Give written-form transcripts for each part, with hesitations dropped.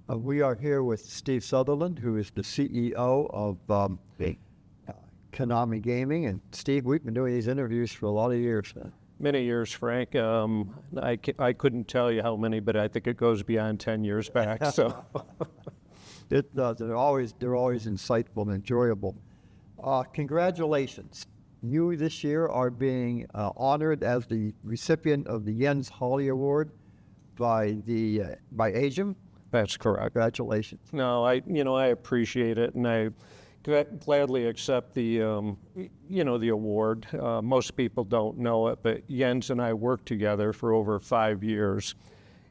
We are here with Steve Sutherland, who is the CEO of Konami Gaming. And Steve, we've been doing these interviews for a lot of years now. Many years, Frank. I couldn't tell you how many, but I think it goes beyond 10 years back. So They're always insightful and enjoyable. Congratulations. You this year are being honored as the recipient of the Jens Hawley Award by Asian. that's correct. Congratulations. No, I appreciate it, and I gladly accept the award. Most people don't know it, but Jens and I worked together for over 5 years,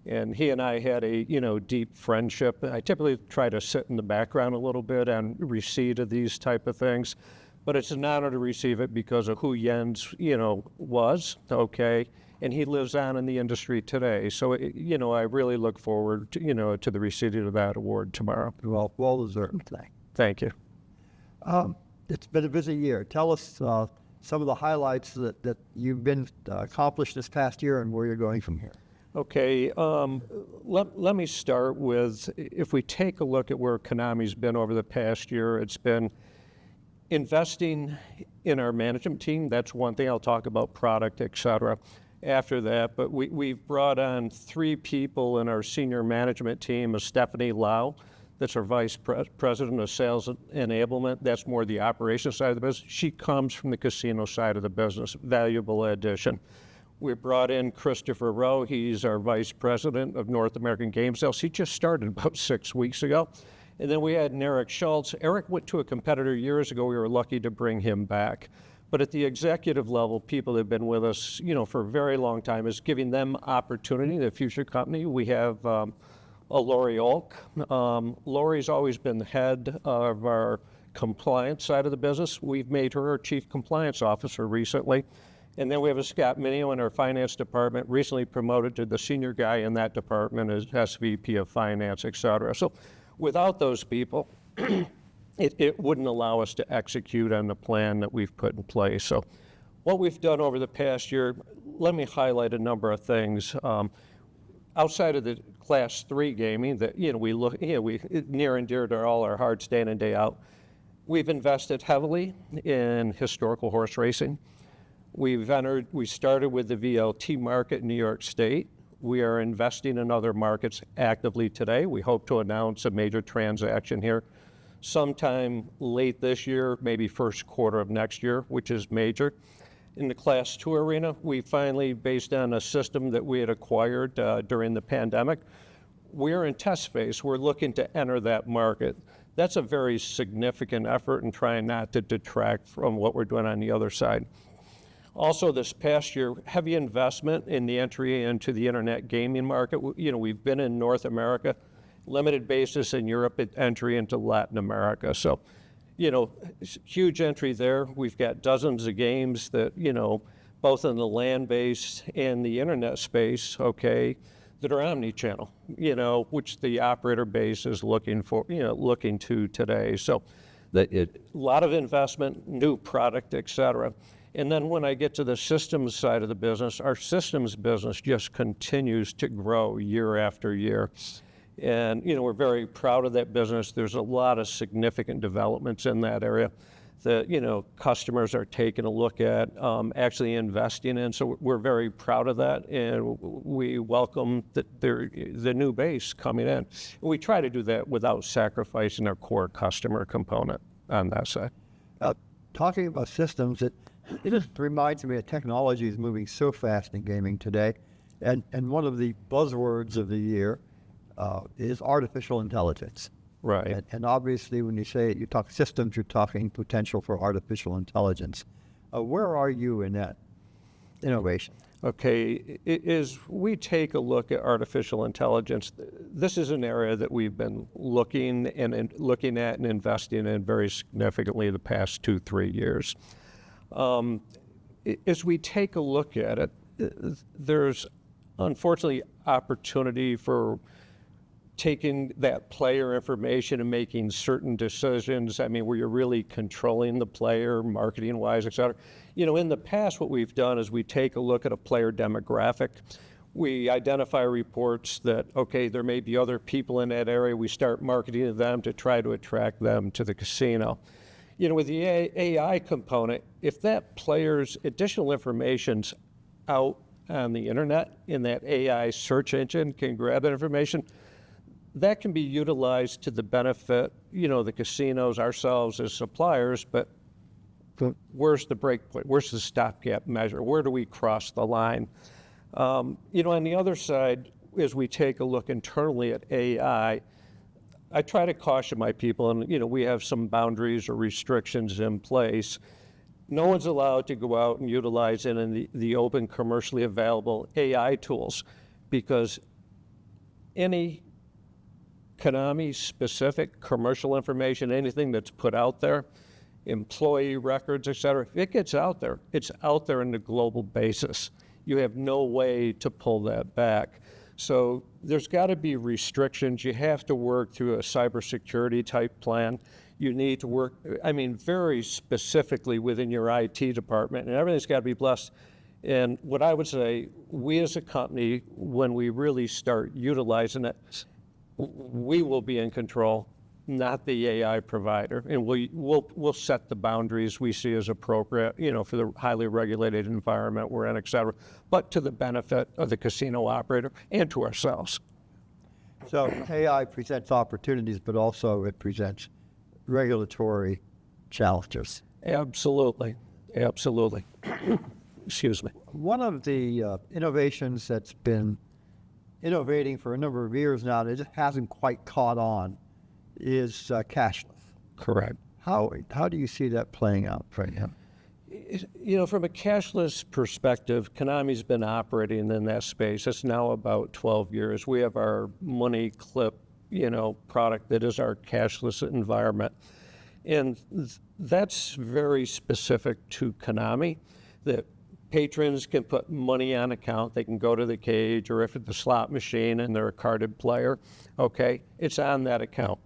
and he and I had a deep friendship. I typically try to sit in the background a little bit on receipt of these type of things, but it's an honor to receive it because of who Jens was. Okay. And he lives on in the industry today. So, I really look forward to, the receipt of that award tomorrow. Well deserved. Thank you. It's been a busy year. Tell us some of the highlights that you've been accomplished this past year and where you're going from here. Okay, let me start with, if we take a look at where Konami's been over the past year, it's been investing in our management team. That's one thing. I'll talk about product, et cetera, after that. But we've brought on 3 people in our senior management team, Stephanie Lau, that's our Vice President of Sales Enablement. That's more the operations side of the business. She comes from the casino side of the business, valuable addition. We brought in Christopher Rowe. He's our Vice President of North American Game Sales. He just started about 6 weeks ago. And then we had Eric Schultz. Eric went to a competitor years ago. We were lucky to bring him back. But at the executive level, people that have been with us, for a very long time, is giving them opportunity, the future company. We have Lori Olk. Lori's always been the head of our compliance side of the business. We've made her our Chief Compliance Officer recently. And then we have a Scott Minio in our finance department, recently promoted to the senior guy in that department as SVP of Finance, et cetera. So without those people, it wouldn't allow us to execute on the plan that we've put in place. So what we've done over the past year, let me highlight a number of things. Outside of the Class 3 gaming that, we look, we near and dear to all our hearts day in and day out, we've invested heavily in historical horse racing. We started with the VLT market in New York State. We are investing in other markets actively today. We hope to announce a major transaction here sometime late this year, maybe first quarter of next year, which is major. In the Class 2 arena, we finally, based on a system that we had acquired during the pandemic, we're in test phase. We're looking to enter that market. That's a very significant effort and trying not to detract from what we're doing on the other side. Also, this past year, heavy investment in the entry into the internet gaming market. We've been in North America, limited basis in Europe, entry into Latin America. So, huge entry there. We've got dozens of games that, both in the land-based and the internet space, okay, that are omni-channel, which the operator base is looking to today. So, a lot of investment, new product, et cetera. And then when I get to the systems side of the business, our systems business just continues to grow year after year. And, we're very proud of that business. There's a lot of significant developments in that area that, customers are taking a look at, actually investing in. So we're very proud of that, and we welcome the new base coming in. And we try to do that without sacrificing our core customer component on that side. Talking about systems, it just reminds me that technology is moving so fast in gaming today. And one of the buzzwords of the year is artificial intelligence. Right. And obviously, when you talk systems, you're talking potential for artificial intelligence. Where are you in that innovation? Okay, as we take a look at artificial intelligence, this is an area that we've been looking at and investing in very significantly the past 2-3 years. As we take a look at it, there's unfortunately opportunity for taking that player information and making certain decisions, where you're really controlling the player, marketing-wise, et cetera. In the past, what we've done is we take a look at a player demographic. We identify reports that, okay, there may be other people in that area. We start marketing to them to try to attract them to the casino. With the AI component, if that player's additional information's out on the internet, and that AI search engine can grab that information, that can be utilized to the benefit, the casinos, ourselves as suppliers, but where's the break point? Where's the stopgap measure? Where do we cross the line? On the other side, as we take a look internally at AI, I try to caution my people, and we have some boundaries or restrictions in place. No one's allowed to go out and utilize it in the open, commercially available AI tools, because any Konami-specific commercial information, anything that's put out there, employee records, et cetera, if it gets out there, it's out there on a global basis. You have no way to pull that back. So there's got to be restrictions. You have to work through a cybersecurity type plan. You need to work, very specifically within your IT department, and everything's got to be blessed. And what I would say, we as a company, when we really start utilizing it, we will be in control, not the AI provider, and we'll set the boundaries we see as appropriate, for the highly regulated environment we're in, et cetera, but to the benefit of the casino operator and to ourselves. So AI presents opportunities, but also it presents regulatory challenges. Absolutely. Excuse me. One of the innovations that's been innovating for a number of years now, that just hasn't quite caught on, is cashless. Correct. How do you see that playing out right now? From a cashless perspective, Konami's been operating in that space. It's now about 12 years. We have our money clip, product that is our cashless environment. And that's very specific to Konami, that patrons can put money on account. They can go to the cage, or if it's the slot machine and they're a carded player, okay, it's on that account.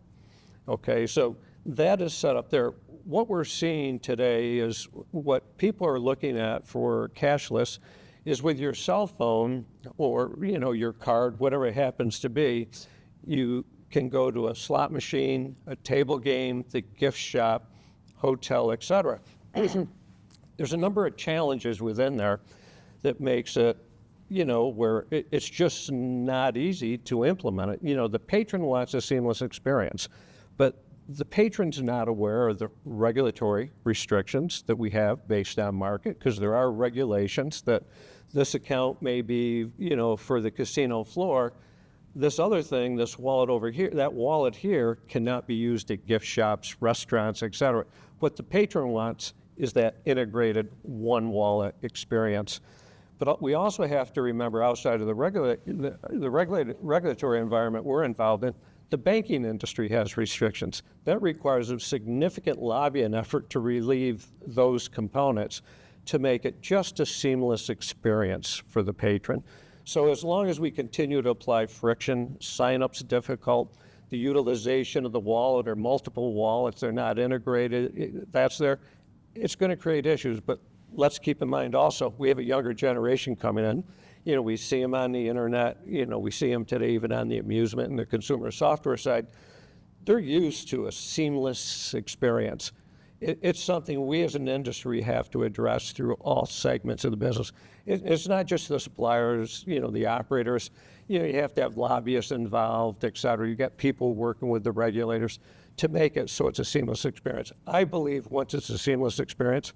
Okay, so that is set up there. What we're seeing today is what people are looking at for cashless is with your cell phone or, your card, whatever it happens to be, you can go to a slot machine, a table game, the gift shop, hotel, et cetera. There's a number of challenges within there that makes it, where it's just not easy to implement it. The patron wants a seamless experience, but the patron's not aware of the regulatory restrictions that we have based on market, because there are regulations that this account may be, for the casino floor. This other thing, this wallet over here, that wallet here cannot be used at gift shops, restaurants, et cetera. What the patron wants is that integrated one wallet experience. But we also have to remember, outside of the regulatory environment we're involved in, the banking industry has restrictions. That requires a significant lobbying effort to relieve those components to make it just a seamless experience for the patron. So as long as we continue to apply friction, sign-up's difficult, the utilization of the wallet or multiple wallets, they're not integrated, that's there, it's going to create issues. But let's keep in mind also, we have a younger generation coming in. We see them on the internet, we see them today even on the amusement and the consumer software side. They're used to a seamless experience. It's something we as an industry have to address through all segments of the business. It's not just the suppliers, the operators. You have to have lobbyists involved, et cetera. You got people working with the regulators to make it so it's a seamless experience. I believe once it's a seamless experience,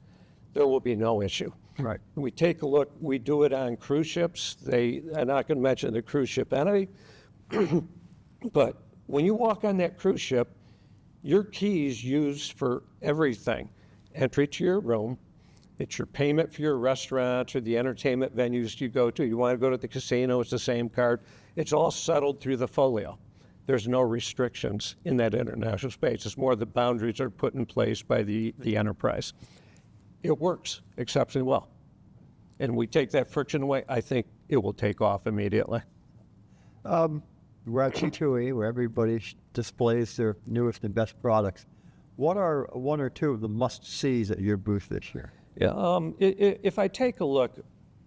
there will be no issue. Right. We take a look, we do it on cruise ships. I'm not going to mention the cruise ship entity, but when you walk on that cruise ship, your key's used for everything. Entry to your room, it's your payment for your restaurants or the entertainment venues you go to. You want to go to the casino, it's the same card. It's all settled through the folio. There's no restrictions in that international space. It's more the boundaries are put in place by the enterprise. It works exceptionally well. And we take that friction away, I think it will take off immediately. We're at G2E, where everybody displays their newest and best products. What are one or two of the must-sees at your booth this year? Yeah, if I take a look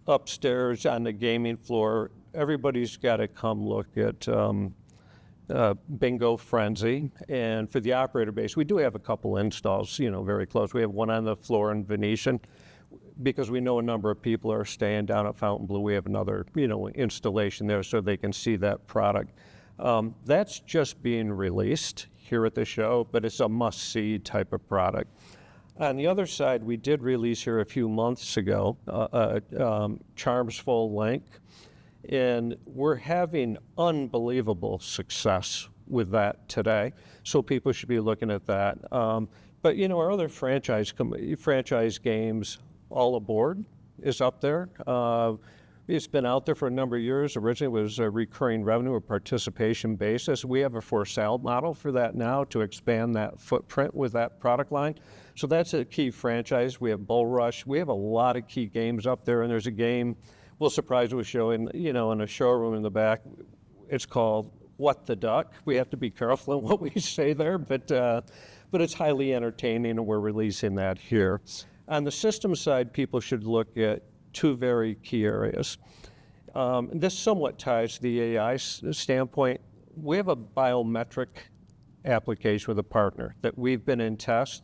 upstairs on the gaming floor, everybody's got to come look at Bingo Frenzy. And for the operator base, we do have a couple installs, very close. We have one on the floor in Venetian, because we know a number of people are staying down at Fontainebleau. We have another, installation there so they can see that product. That's just being released here at the show, but it's a must-see type of product. On the other side, we did release here a few months ago Charms Full Link, and we're having unbelievable success with that today, so people should be looking at that. But our other franchise games, All Aboard is up there. It's been out there for a number of years. Originally it was a recurring revenue or participation basis. We have a for sale model for that now to expand that footprint with that product line. So that's a key franchise. We have Bull Rush. We have a lot of key games up there, and there's a game we'll surprise you with showing, in a showroom in the back. It's called What the Duck. We have to be careful in what we say there, but it's highly entertaining, and we're releasing that here. On the system side, people should look at two very key areas. This somewhat ties to the AI standpoint. We have a biometric application with a partner that we've been in test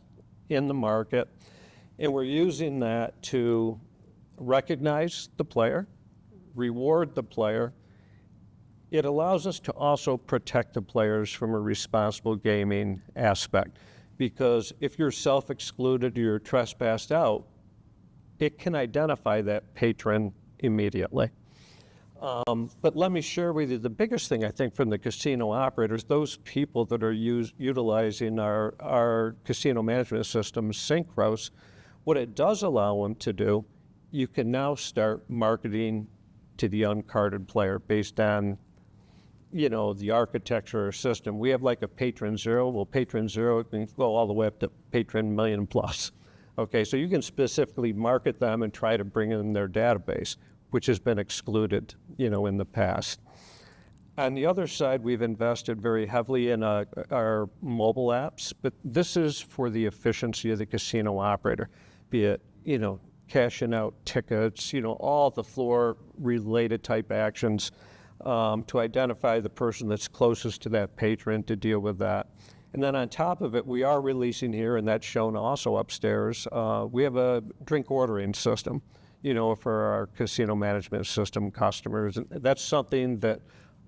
in the market, and we're using that to recognize the player, reward the player. It allows us to also protect the players from a responsible gaming aspect, because if you're self-excluded or you're trespassed out, it can identify that patron immediately. But let me share with you the biggest thing I think from the casino operators, those people that are utilizing our casino management system, Synchros, what it does allow them to do, you can now start marketing to the uncarded player based on the architecture or system. We have like a patron zero. Well, patron zero can go all the way up to patron million plus. Okay, so you can specifically market them and try to bring in their database, which has been excluded, in the past. On the other side, we've invested very heavily in our mobile apps, but this is for the efficiency of the casino operator, be it, cashing out tickets, all the floor-related type actions, to identify the person that's closest to that patron to deal with that. And then on top of it, we are releasing here, and that's shown also upstairs, we have a drink ordering system, for our casino management system customers. And that's something that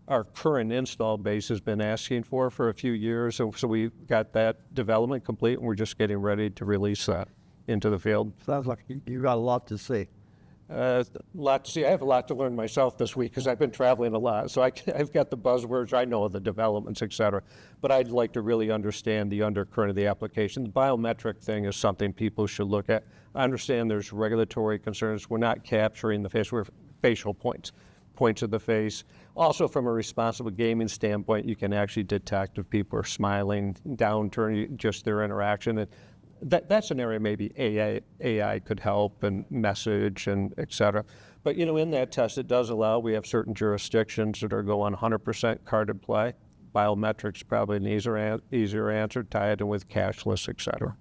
our current install base has been asking for a few years. So we got that development complete, and we're just getting ready to release that into the field. Sounds like you got a lot to see. Lot to see. I have a lot to learn myself this week because I've been traveling a lot. So I've got the buzzwords, I know the developments, et cetera. But I'd like to really understand the undercurrent of the application. The biometric thing is something people should look at. I understand there's regulatory concerns. We're not capturing the face. We're facial points of the face. Also, from a responsible gaming standpoint, you can actually detect if people are smiling, downturn, just their interaction. And that's an area maybe AI could help and message and et cetera. But in that test, it does allow, we have certain jurisdictions that are going 100% carded play. Biometrics probably an easier answer, tied in with cashless, et cetera.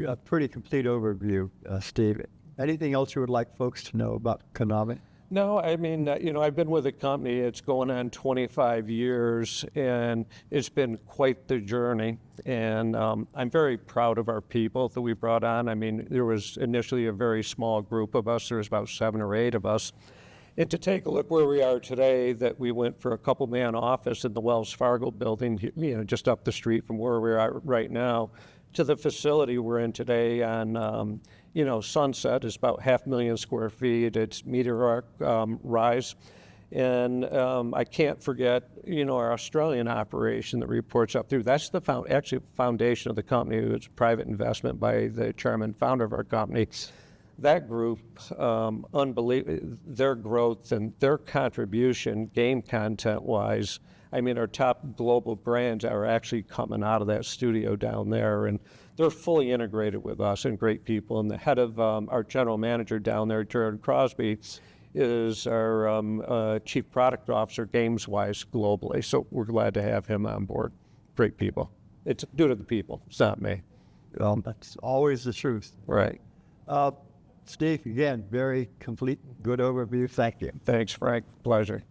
A pretty complete overview, Steve. Anything else you would like folks to know about Konami? No, I mean, I've been with the company, it's going on 25 years, and it's been quite the journey. And I'm very proud of our people that we brought on. I mean, there was initially a very small group of us. There was about 7 or 8 of us. And to take a look where we are today, that we went for a couple-man office in the Wells Fargo building, just up the street from where we are right now, to the facility we're in today on Sunset. Is about 500,000 square feet. It's meteoric rise. And I can't forget, our Australian operation that reports up through. That's the foundation of the company. It's a private investment by the chairman, founder of our company. That group, unbelievable, their growth and their contribution, game content-wise. I mean, our top global brands are actually coming out of that studio down there, and they're fully integrated with us and great people. And the head of our general manager down there, Jared Crosby, is our chief product officer, games-wise, globally. So we're glad to have him on board. Great people. It's due to the people. It's not me. Well, that's always the truth. Right. Steve, again, very complete, good overview. Thank you. Thanks, Frank. Pleasure.